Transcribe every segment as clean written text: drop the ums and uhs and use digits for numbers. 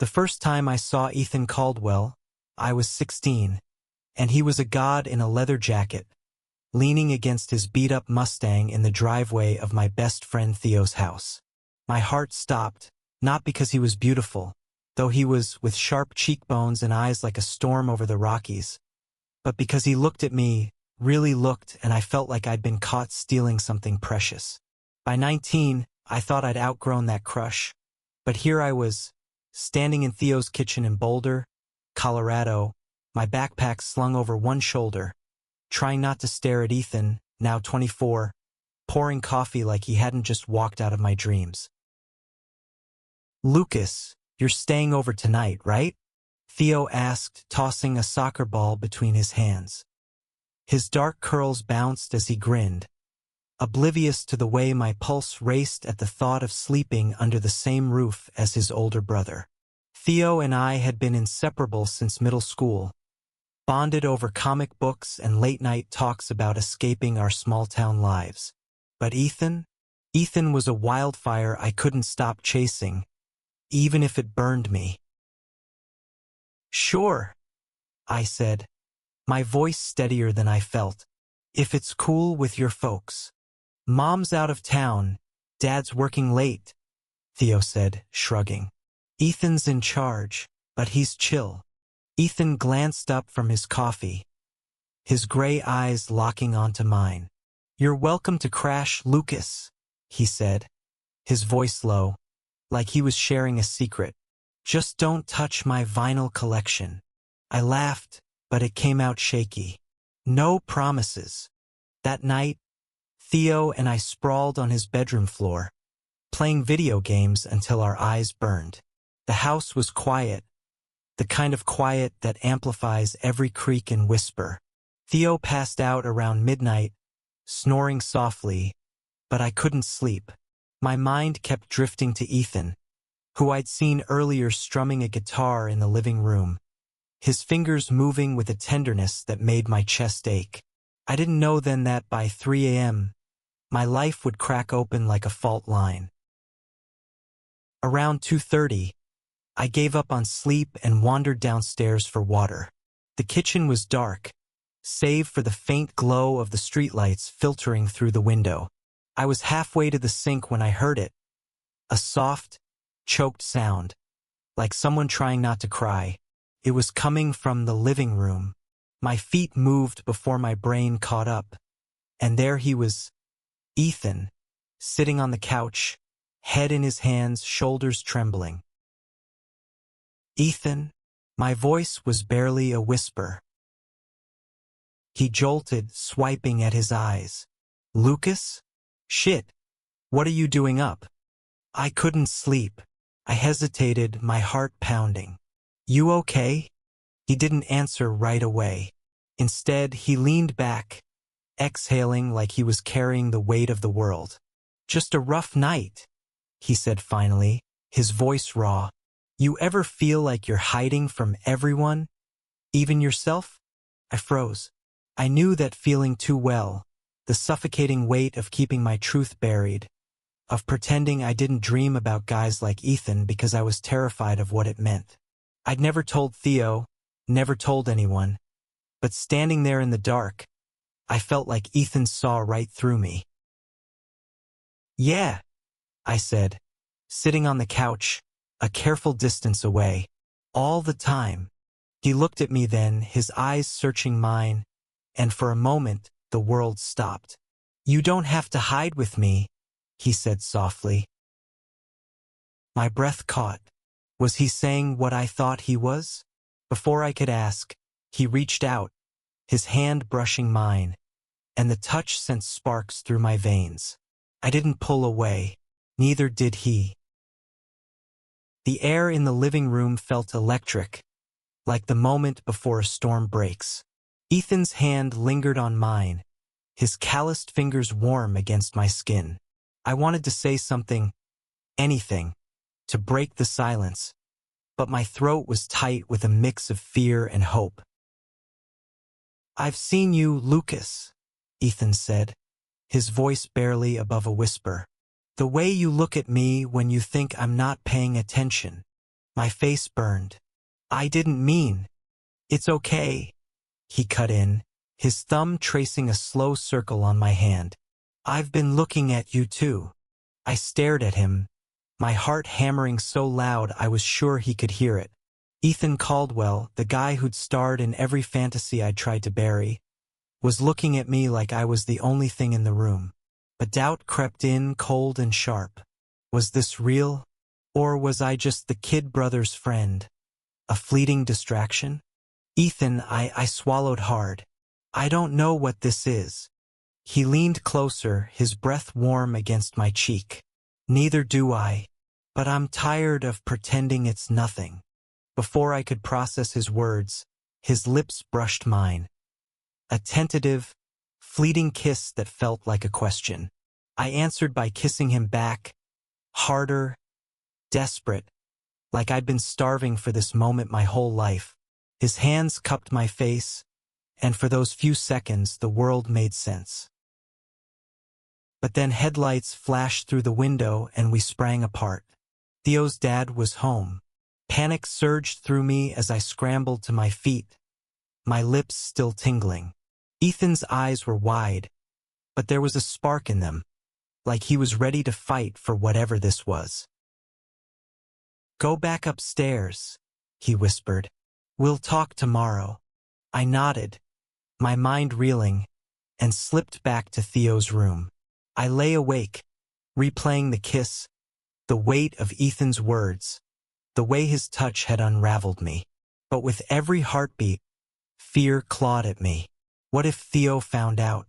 The first time I saw Ethan Caldwell, I was 16, and he was a god in a leather jacket, leaning against his beat-up Mustang in the driveway of my best friend Theo's house. My heart stopped, not because he was beautiful, though he was with sharp cheekbones and eyes like a storm over the Rockies, but because he looked at me, really looked, and I felt like I'd been caught stealing something precious. By 19, I thought I'd outgrown that crush, but here I was, standing in Theo's kitchen in Boulder, Colorado, my backpack slung over one shoulder, trying not to stare at Ethan, now 24, pouring coffee like he hadn't just walked out of my dreams. "Lucas, you're staying over tonight, right?" Theo asked, tossing a soccer ball between his hands. His dark curls bounced as he grinned, oblivious to the way my pulse raced at the thought of sleeping under the same roof as his older brother. Theo and I had been inseparable since middle school, bonded over comic books and late-night talks about escaping our small-town lives. But Ethan was a wildfire I couldn't stop chasing, even if it burned me. "Sure," I said, my voice steadier than I felt. "If it's cool with your folks." "Mom's out of town, Dad's working late," Theo said, shrugging. "Ethan's in charge, but he's chill." Ethan glanced up from his coffee, his gray eyes locking onto mine. "You're welcome to crash, Lucas," he said, his voice low, like he was sharing a secret. "Just don't touch my vinyl collection." I laughed, but it came out shaky. No promises. That night, Theo and I sprawled on his bedroom floor, playing video games until our eyes burned. The house was quiet, the kind of quiet that amplifies every creak and whisper. Theo passed out around midnight, snoring softly, but I couldn't sleep. My mind kept drifting to Ethan, who I'd seen earlier strumming a guitar in the living room, his fingers moving with a tenderness that made my chest ache. I didn't know then that by 3 a.m., my life would crack open like a fault line. Around 2:30, I gave up on sleep and wandered downstairs for water. The kitchen was dark, save for the faint glow of the streetlights filtering through the window. I was halfway to the sink when I heard it, a soft, choked sound, like someone trying not to cry. It was coming from the living room. My feet moved before my brain caught up, and there he was, Ethan, sitting on the couch, head in his hands, shoulders trembling. "Ethan," my voice was barely a whisper. He jolted, swiping at his eyes. "Lucas? Shit. What are you doing up?" I couldn't sleep. I hesitated, my heart pounding. "You okay?" He didn't answer right away. Instead, he leaned back, exhaling like he was carrying the weight of the world. "Just a rough night," he said finally, his voice raw. "You ever feel like you're hiding from everyone, even yourself?" I froze. I knew that feeling too well, the suffocating weight of keeping my truth buried, of pretending I didn't dream about guys like Ethan because I was terrified of what it meant. I'd never told Theo, never told anyone, but standing there in the dark, I felt like Ethan saw right through me. "Yeah," I said, sitting on the couch, a careful distance away. "All the time." He looked at me then, his eyes searching mine, and for a moment, the world stopped. "You don't have to hide with me," he said softly. My breath caught. Was he saying what I thought he was? Before I could ask, he reached out, his hand brushing mine, and the touch sent sparks through my veins. I didn't pull away, neither did he. The air in the living room felt electric, like the moment before a storm breaks. Ethan's hand lingered on mine, his calloused fingers warm against my skin. I wanted to say something, anything, to break the silence, but my throat was tight with a mix of fear and hope. "I've seen you, Lucas," Ethan said, his voice barely above a whisper. "The way you look at me when you think I'm not paying attention. My face burned. I didn't mean. It's okay, he cut in, his thumb tracing a slow circle on my hand. I've been looking at you too. I stared at him, my heart hammering so loud I was sure he could hear it. Ethan Caldwell, the guy who'd starred in every fantasy I'd tried to bury, was looking at me like I was the only thing in the room. But doubt crept in cold and sharp. Was this real? Or was I just the kid brother's friend? A fleeting distraction? Ethan, I swallowed hard. I don't know what this is. He leaned closer, his breath warm against my cheek. Neither do I. But I'm tired of pretending it's nothing. Before I could process his words, his lips brushed mine. A tentative, fleeting kiss that felt like a question. I answered by kissing him back, harder, desperate, like I'd been starving for this moment my whole life. His hands cupped my face, and for those few seconds the world made sense. But then headlights flashed through the window and we sprang apart. Theo's dad was home. Panic surged through me as I scrambled to my feet, my lips still tingling. Ethan's eyes were wide, but there was a spark in them, like he was ready to fight for whatever this was. Go back upstairs, he whispered. We'll talk tomorrow. I nodded, my mind reeling, and slipped back to Theo's room. I lay awake, replaying the kiss, the weight of Ethan's words, the way his touch had unraveled me. But with every heartbeat, fear clawed at me. What if Theo found out?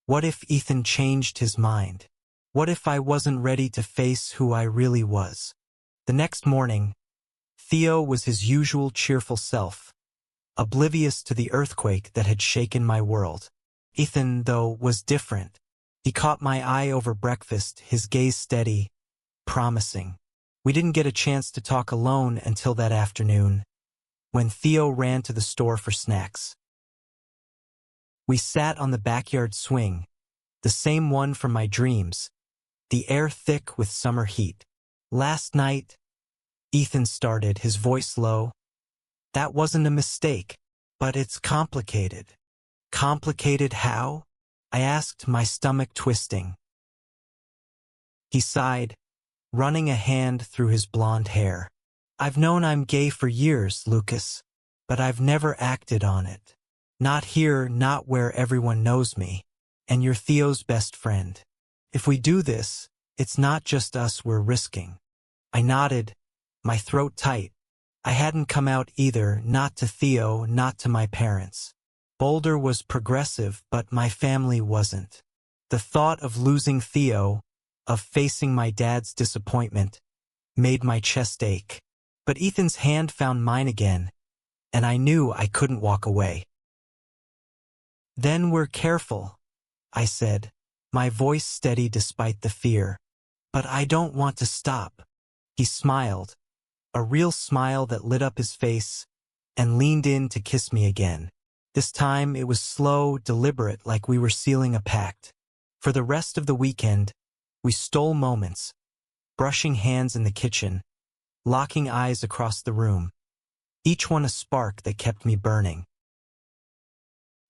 What if Ethan changed his mind? What if I wasn't ready to face who I really was? The next morning, Theo was his usual cheerful self, oblivious to the earthquake that had shaken my world. Ethan, though, was different. He caught my eye over breakfast, his gaze steady, promising. We didn't get a chance to talk alone until that afternoon, when Theo ran to the store for snacks. We sat on the backyard swing, the same one from my dreams, the air thick with summer heat. Last night, Ethan started, his voice low. That wasn't a mistake, but it's complicated. Complicated how? I asked, my stomach twisting. He sighed, running a hand through his blonde hair. I've known I'm gay for years, Lucas, but I've never acted on it. Not here, not where everyone knows me, and you're Theo's best friend. If we do this, it's not just us we're risking. I nodded, my throat tight. I hadn't come out either, not to Theo, not to my parents. Boulder was progressive, but my family wasn't. The thought of losing Theo, of facing my dad's disappointment, made my chest ache. But Ethan's hand found mine again, and I knew I couldn't walk away. Then we're careful, I said, my voice steady despite the fear. But I don't want to stop. He smiled, a real smile that lit up his face, and leaned in to kiss me again. This time it was slow, deliberate, like we were sealing a pact. For the rest of the weekend, we stole moments, brushing hands in the kitchen, locking eyes across the room, each one a spark that kept me burning.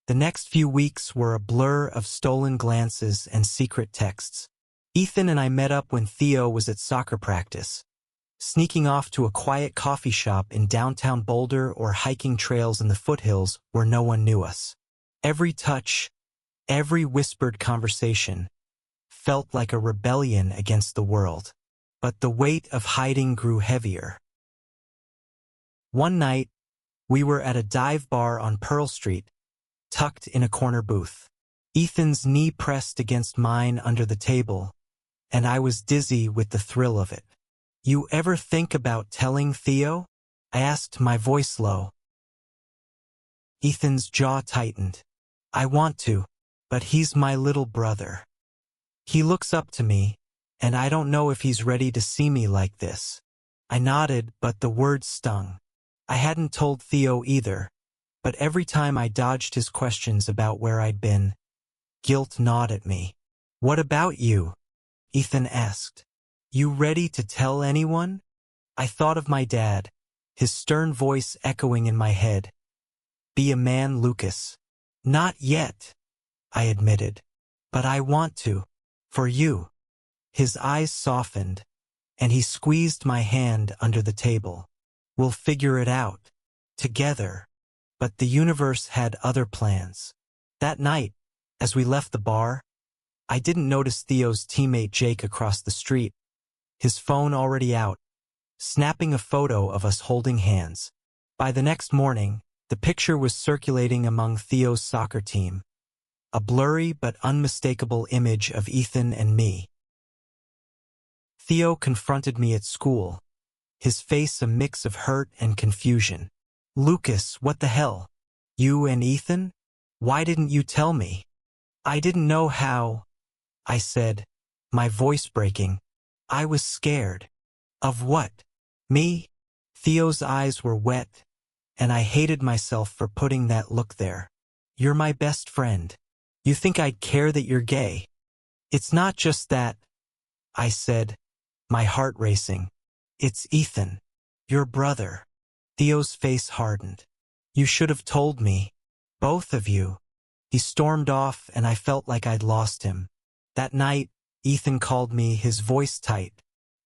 The next few weeks were a blur of stolen glances and secret texts. Ethan and I met up when Theo was at soccer practice, sneaking off to a quiet coffee shop in downtown Boulder or hiking trails in the foothills where no one knew us. Every touch, every whispered conversation, felt like a rebellion against the world. But the weight of hiding grew heavier. One night, we were at a dive bar on Pearl Street, tucked in a corner booth. Ethan's knee pressed against mine under the table, and I was dizzy with the thrill of it. You ever think about telling Theo? I asked, my voice low. Ethan's jaw tightened. I want to, but he's my little brother. He looks up to me, and I don't know if he's ready to see me like this. I nodded, but the words stung. I hadn't told Theo either, but every time I dodged his questions about where I'd been, guilt gnawed at me. What about you? Ethan asked. You ready to tell anyone? I thought of my dad, his stern voice echoing in my head. Be a man, Lucas. Not yet, I admitted. But I want to. For you. His eyes softened, and he squeezed my hand under the table. We'll figure it out. Together. But the universe had other plans. That night, as we left the bar, I didn't notice Theo's teammate Jake across the street, his phone already out, snapping a photo of us holding hands. By the next morning, the picture was circulating among Theo's soccer team, a blurry but unmistakable image of Ethan and me. Theo confronted me at school, his face a mix of hurt and confusion. Lucas, what the hell? You and Ethan? Why didn't you tell me? I didn't know how, I said, my voice breaking. I was scared. Of what? Me? Theo's eyes were wet, and I hated myself for putting that look there. You're my best friend. You think I'd care that you're gay? It's not just that, I said, my heart racing. It's Ethan, your brother. Theo's face hardened. You should have told me. Both of you. He stormed off, and I felt like I'd lost him. That night, Ethan called me, his voice tight.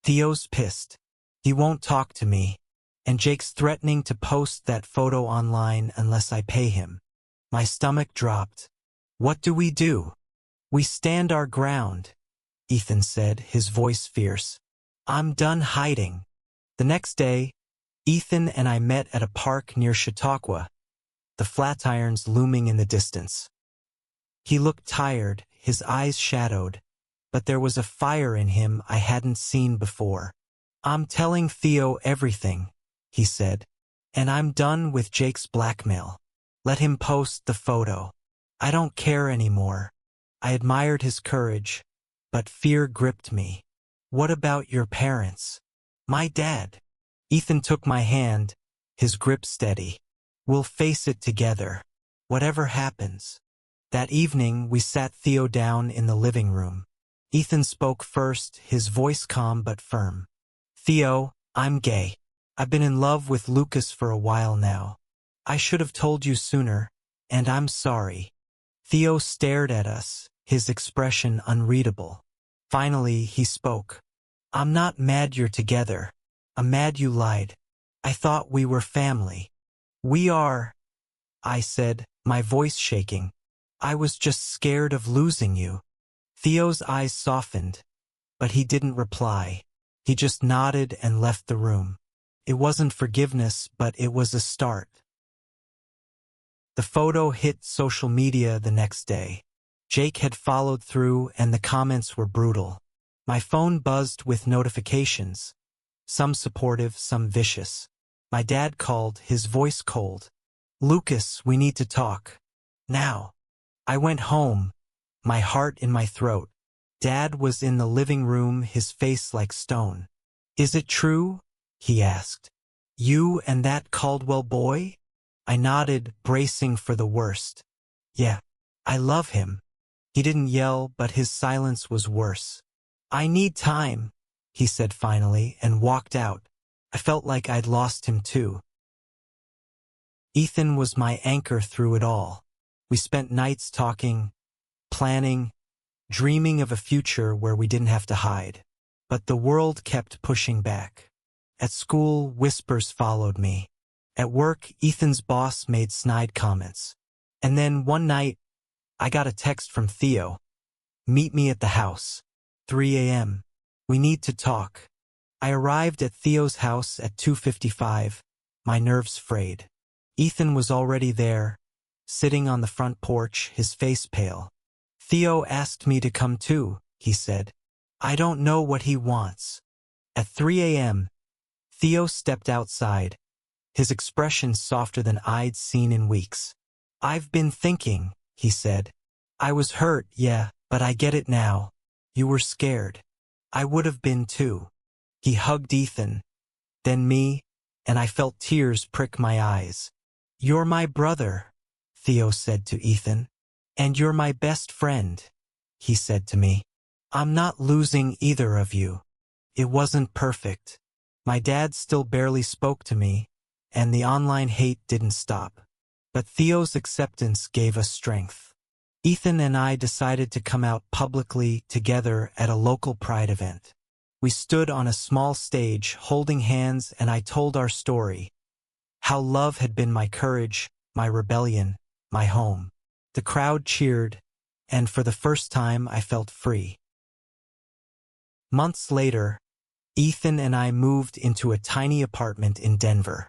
Theo's pissed. He won't talk to me. And Jake's threatening to post that photo online unless I pay him. My stomach dropped. What do? We stand our ground, Ethan said, his voice fierce. I'm done hiding. The next day, Ethan and I met at a park near Chautauqua, the Flatirons looming in the distance. He looked tired, his eyes shadowed, but there was a fire in him I hadn't seen before. I'm telling Theo everything, he said, and I'm done with Jake's blackmail. Let him post the photo. I don't care anymore. I admired his courage, but fear gripped me. What about your parents? My dad. Ethan took my hand, his grip steady. We'll face it together, whatever happens. That evening, we sat Theo down in the living room. Ethan spoke first, his voice calm but firm. Theo, I'm gay. I've been in love with Lucas for a while now. I should have told you sooner, and I'm sorry. Theo stared at us, his expression unreadable. Finally, he spoke. I'm not mad you're together. I'm mad you lied. I thought we were family. We are, I said, my voice shaking. I was just scared of losing you. Theo's eyes softened, but he didn't reply. He just nodded and left the room. It wasn't forgiveness, but it was a start. The photo hit social media the next day. Jake had followed through, and the comments were brutal. My phone buzzed with notifications, some supportive, some vicious. My dad called, his voice cold. Lucas, we need to talk. Now. I went home, my heart in my throat. Dad was in the living room, his face like stone. Is it true? He asked. You and that Caldwell boy? I nodded, bracing for the worst. Yeah, I love him. He didn't yell, but his silence was worse. I need time, he said finally, and walked out. I felt like I'd lost him too. Ethan was my anchor through it all. We spent nights talking, planning, dreaming of a future where we didn't have to hide. But the world kept pushing back. At school, whispers followed me. At work, Ethan's boss made snide comments. And then one night, I got a text from Theo. Meet me at the house. 3 a.m. We need to talk. I arrived at Theo's house at 2:55, my nerves frayed. Ethan was already there, sitting on the front porch, his face pale. Theo asked me to come too, he said. I don't know what he wants. At 3 a.m., Theo stepped outside, his expression softer than I'd seen in weeks. I've been thinking, he said. I was hurt, yeah, but I get it now. You were scared. I would have been too. He hugged Ethan, then me, and I felt tears prick my eyes. You're my brother, Theo said to Ethan. And you're my best friend, he said to me. I'm not losing either of you. It wasn't perfect. My dad still barely spoke to me, and the online hate didn't stop. But Theo's acceptance gave us strength. Ethan and I decided to come out publicly together at a local Pride event. We stood on a small stage, holding hands, and I told our story, how love had been my courage, my rebellion, my home. The crowd cheered, and for the first time I felt free. Months later, Ethan and I moved into a tiny apartment in Denver.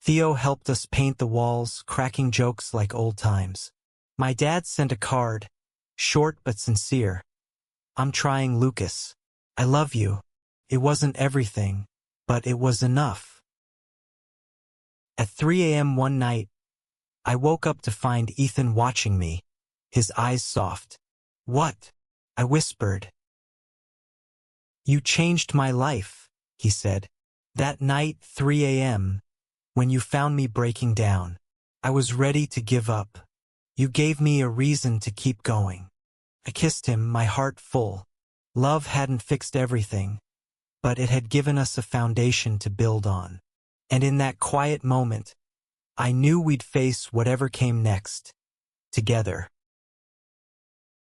Theo helped us paint the walls, cracking jokes like old times. My dad sent a card, short but sincere. I'm trying, Lucas. I love you. It wasn't everything, but it was enough. At 3 a.m. one night, I woke up to find Ethan watching me, his eyes soft. What? I whispered. You changed my life, he said. That night, 3 a.m., when you found me breaking down, I was ready to give up. You gave me a reason to keep going. I kissed him, my heart full. Love hadn't fixed everything, but it had given us a foundation to build on. And in that quiet moment, I knew we'd face whatever came next, together.